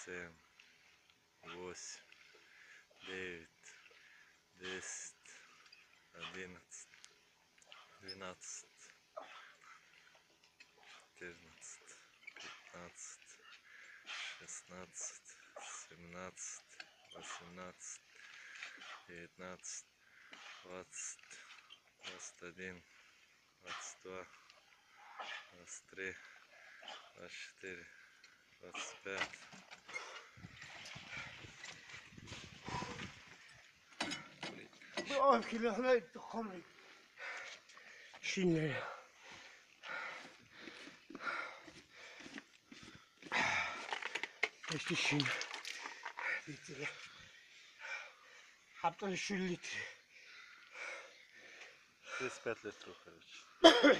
7, 8, 9, 10, 11, 12, 14, 15, 16, 17, 18, 19, 20, 21, 22, 23, 24, 25. Ой, хилээ хомрыг. Шинэ. Эцэг шин. Эцэг. Хатан шүлит. 35 литр, короче.